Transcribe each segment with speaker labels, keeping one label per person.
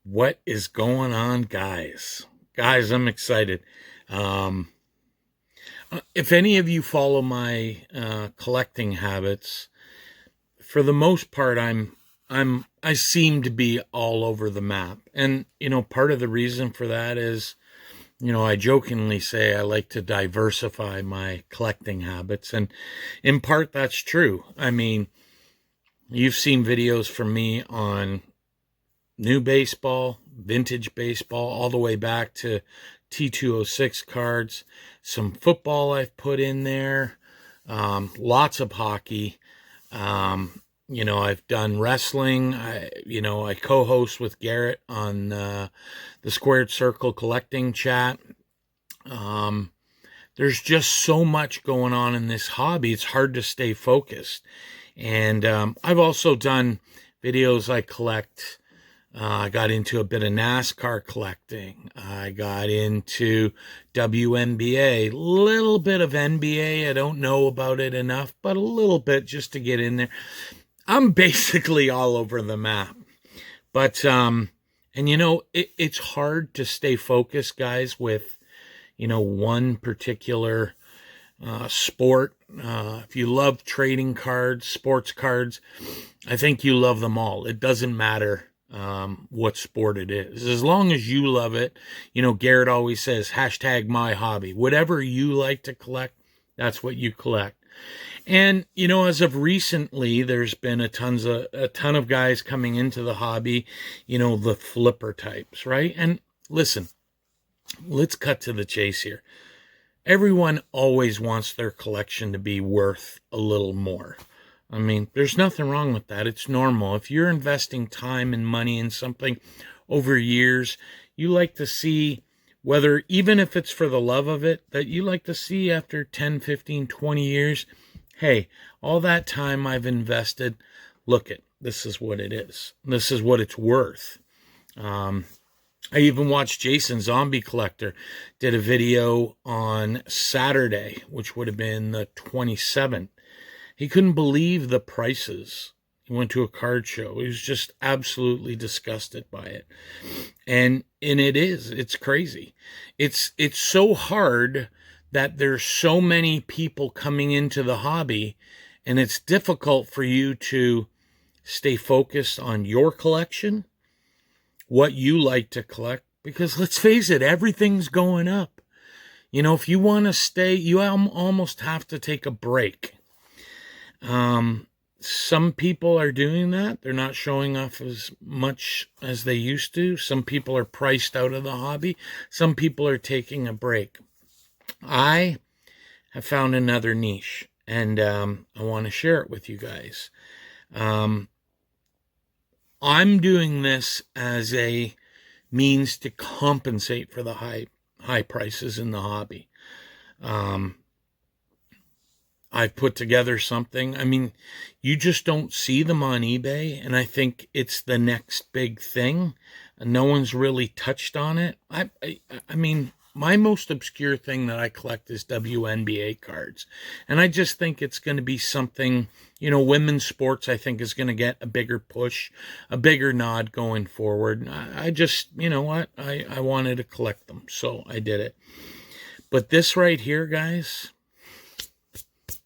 Speaker 1: What is going on, guys? Guys, I'm excited. Um, if any of you follow my collecting habits, for the most part, I seem to be all over the map, and part of the reason for that is, I jokingly say I like to diversify my collecting habits, and in part that's true. I mean, you've seen videos from me on new baseball, vintage baseball, all the way back to T206 cards. Some football I've put in there, lots of hockey. I've done wrestling. I co-host with Garrett on the Squared Circle Collecting Chat. Um, there's just so much going on in this hobby. It's hard to stay focused. And I've also done videos I collect. I got into a bit of NASCAR collecting. I got into WNBA, little bit of NBA. I don't know about it enough, but a little bit just to get in there. I'm basically all over the map. But it's hard to stay focused, guys, with one particular sport. If you love trading cards, sports cards, I think you love them all. It doesn't matter what sport it is. As long as you love it, Garrett always says, hashtag my hobby. Whatever you like to collect, that's what you collect. And, as of recently, there's been a ton of guys coming into the hobby, the flipper types, right? And listen, let's cut to the chase here. Everyone always wants their collection to be worth a little more. I mean, there's nothing wrong with that. It's normal. If you're investing time and money in something over years, you like to see, whether even if it's for the love of it, that you like to see after 10, 15, 20 years, hey, all that time I've invested, look it, this is what it is. This is what it's worth. I even watched Jason Zombie Collector did a video on Saturday, which would have been the 27th. He couldn't believe the prices. He went to a card show. He was just absolutely disgusted by it. And it's crazy. It's so hard that there's so many people coming into the hobby, and it's difficult for you to stay focused on your collection, what you like to collect, because let's face it, everything's going up. If you want to stay, you almost have to take a break. Some people are doing that. They're not showing off as much as they used to. Some people are priced out of the hobby. Some people are taking a break. I have found another niche, and I want to share it with you guys. I'm doing this as a means to compensate for the high prices in the hobby. I've put together something. I mean, you just don't see them on eBay, and I think it's the next big thing. No one's really touched on it. I mean, my most obscure thing that I collect is WNBA cards, and I just think it's going to be something. Women's sports, I think, is going to get a bigger push, a bigger nod going forward. I just, what? I wanted to collect them, so I did it. But this right here, guys,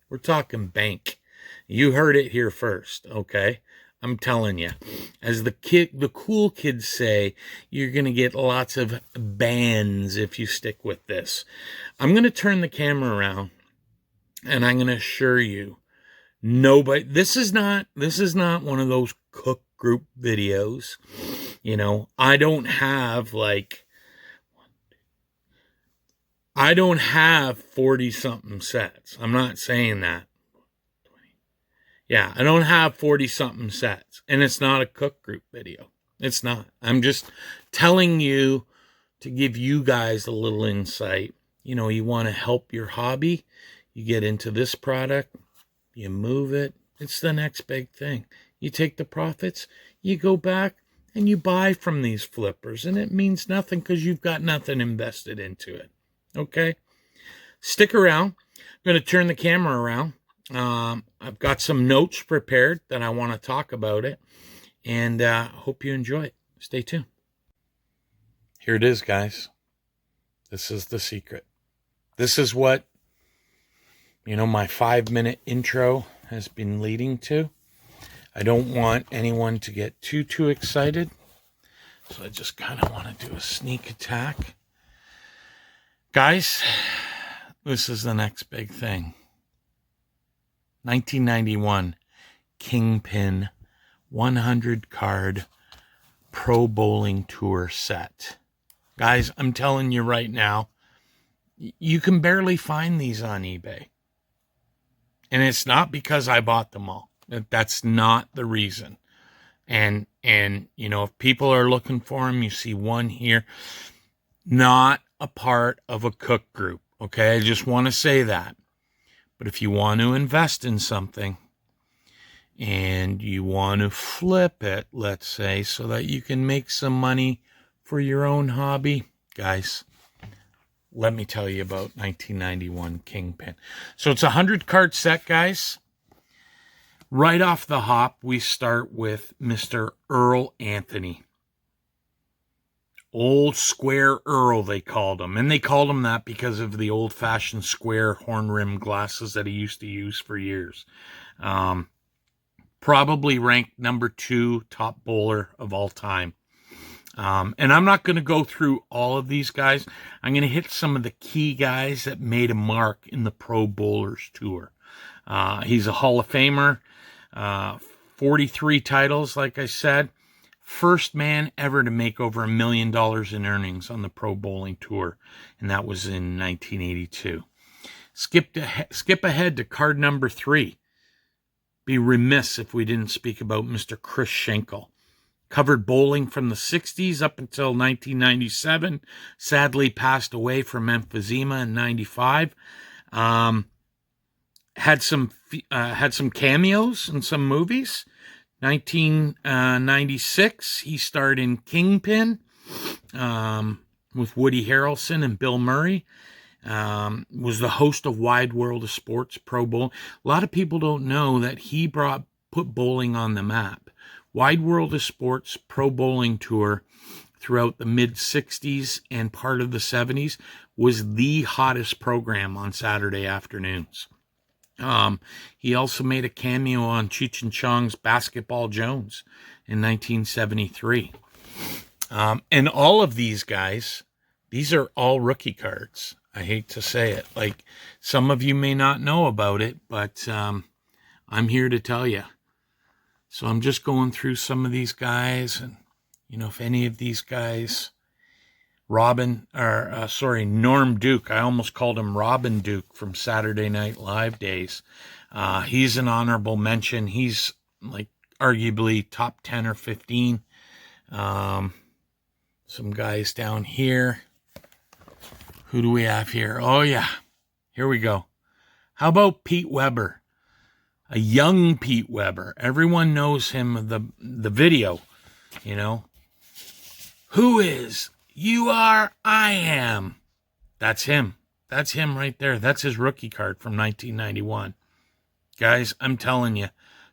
Speaker 1: we're talking bank. You heard it here first, okay? I'm telling you. As the cool kids say, you're going to get lots of bands if you stick with this. I'm going to turn the camera around, and I'm going to assure you, nobody, this is not one of those cook group videos. I don't have 40 something sets. I'm not saying that. Yeah, I don't have 40 something sets, and it's not a cook group video. It's not. I'm just telling you to give you guys a little insight. You want to help your hobby, you get into this product, you move it. It's the next big thing. You take the profits, you go back and you buy from these flippers, and it means nothing because you've got nothing invested into it. Okay? Stick around. I'm going to turn the camera around. I've got some notes prepared that I want to talk about it, and hope you enjoy it. Stay tuned. here it is, guys. This is the secret. This is what, my 5-minute intro has been leading to. I don't want anyone to get too excited. So I just kind of want to do a sneak attack. Guys, this is the next big thing. 1991 Kingpin 100 card Pro Bowling Tour set. Guys, I'm telling you right now, you can barely find these on eBay. And it's not because I bought them all. That's not the reason. And if people are looking for them, you see one here. Not a part of a cook group. Okay, I just want to say that. But if you want to invest in something and you want to flip it, let's say, so that you can make some money for your own hobby, guys, let me tell you about 1991 Kingpin. So it's a 100-card set, guys. Right off the hop, we start with Mr. Earl Anthony. Old Square Earl, they called him. And they called him that because of the old-fashioned square horn-rimmed glasses that he used to use for years. Probably ranked number 2 top bowler of all time. And I'm not going to go through all of these guys. I'm going to hit some of the key guys that made a mark in the Pro Bowlers Tour. He's a Hall of Famer. 43 titles, like I said. First man ever to make over $1 million in earnings on the Pro Bowling Tour, and that was in 1982. Skip ahead to card number 3. Be remiss if we didn't speak about Mr. Chris Schenkel. Covered bowling from the 60s up until 1997. Sadly passed away from emphysema in 95. Had some cameos in some movies. 1996, he starred in Kingpin with Woody Harrelson and Bill Murray. Was the host of Wide World of Sports Pro Bowl. A lot of people don't know that he put bowling on the map. Wide World of Sports Pro Bowling Tour throughout the mid-60s and part of the 70s was the hottest program on Saturday afternoons. He also made a cameo on Cheech and Chong's Basketball Jones in 1973. And all of these guys, these are all rookie cards. I hate to say it. Like, some of you may not know about it, but I'm here to tell you. So I'm just going through some of these guys, and if any of these guys, Norm Duke, I almost called him Robin Duke from Saturday Night Live days. He's an honorable mention. He's like arguably top 10 or 15. Some guys down here. Who do we have here? Oh yeah, here we go. How about Pete Weber? A young Pete Weber. Everyone knows him, the video, Who is? You are, I am. That's him. That's him right there. That's his rookie card from 1991. Guys, I'm telling you,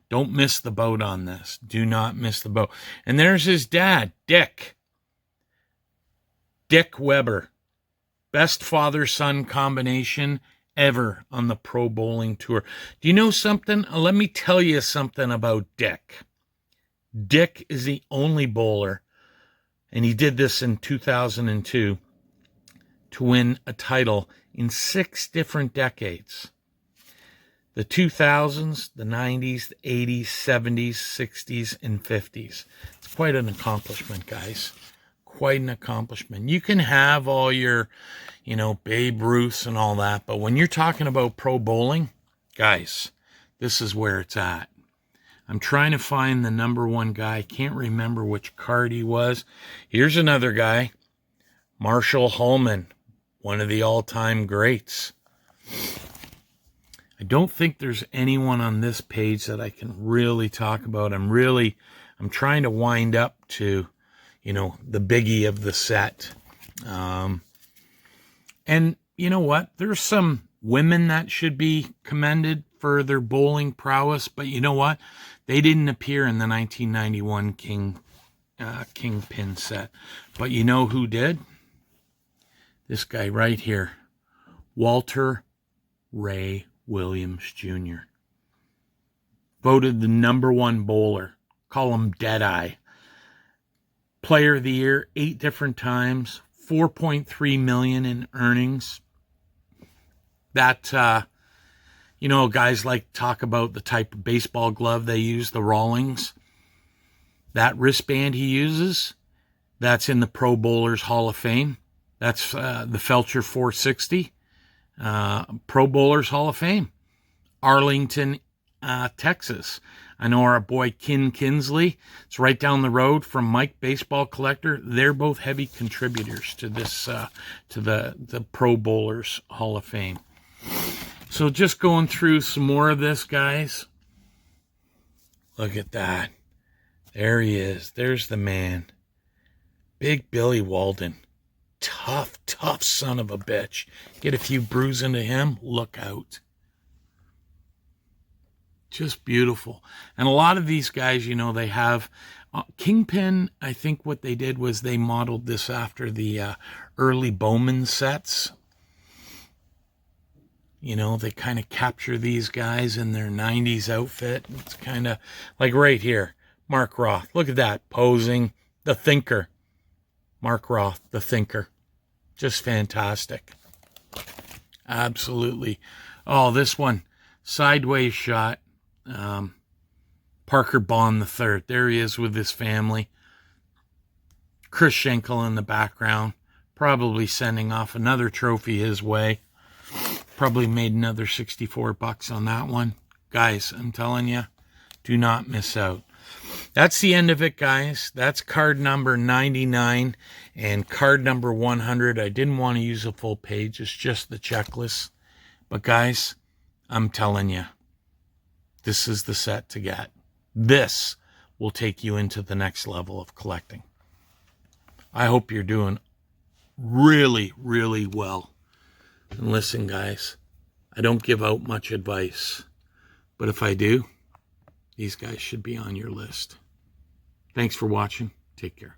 Speaker 1: don't miss the boat on this. Do not miss the boat. And there's his dad, Dick. Dick Weber. Best father-son combination ever on the Pro Bowling Tour. Do you know something? Let me tell you something about Dick. Dick is the only bowler, and he did this in 2002, to win a title in 6 different decades. The 2000s, the 90s, the 80s, 70s, 60s, and 50s. It's quite an accomplishment, guys. Quite an accomplishment. You can have all your, Babe Ruths and all that, but when you're talking about pro bowling, guys, this is where it's at. I'm trying to find the number 1 guy. I can't remember which card he was. Here's another guy, Marshall Holman, one of the all-time greats. I don't think there's anyone on this page that I can really talk about. I'm trying to wind up to, the biggie of the set. And you know what? There's some women that should be commended for their bowling prowess, but you know what? They didn't appear in the 1991 Kingpin set. But you know who did? This guy right here. Walter Ray Williams Jr. Voted the #1 bowler. Call him Deadeye. Player of the Year 8 different times. $4.3 million in earnings. That, guys like to talk about the type of baseball glove they use, the Rawlings. That wristband he uses, that's in the Pro Bowlers Hall of Fame. That's the Felcher 460, Pro Bowlers Hall of Fame. Arlington, Texas. I know our boy Ken Kinsley. It's right down the road from Mike Baseball Collector. They're both heavy contributors to this, to the Pro Bowlers Hall of Fame. So just going through some more of this, guys. Look at that. There he is. There's the man. Big Billy Walden. Tough son of a bitch. Get a few bruises into him, look out. Just beautiful. And a lot of these guys, they have... Kingpin, I think what they did was they modeled this after the early Bowman sets. They kind of capture these guys in their 90s outfit. It's kind of like right here. Mark Roth. Look at that. Posing. The Thinker. Mark Roth, the Thinker. Just fantastic. Absolutely. Oh, this one. Sideways shot. Parker Bond III. There he is with his family. Chris Schenkel in the background. Probably sending off another trophy his way. Probably made another $64 on that one. Guys, I'm telling you, do not miss out. That's the end of it, guys. That's card number 99 and card number 100. I didn't want to use a full page. It's just the checklist. But, guys, I'm telling you, this is the set to get. This will take you into the next level of collecting. I hope you're doing really, really well. And listen, guys, I don't give out much advice. But if I do, these guys should be on your list. Thanks for watching. Take care.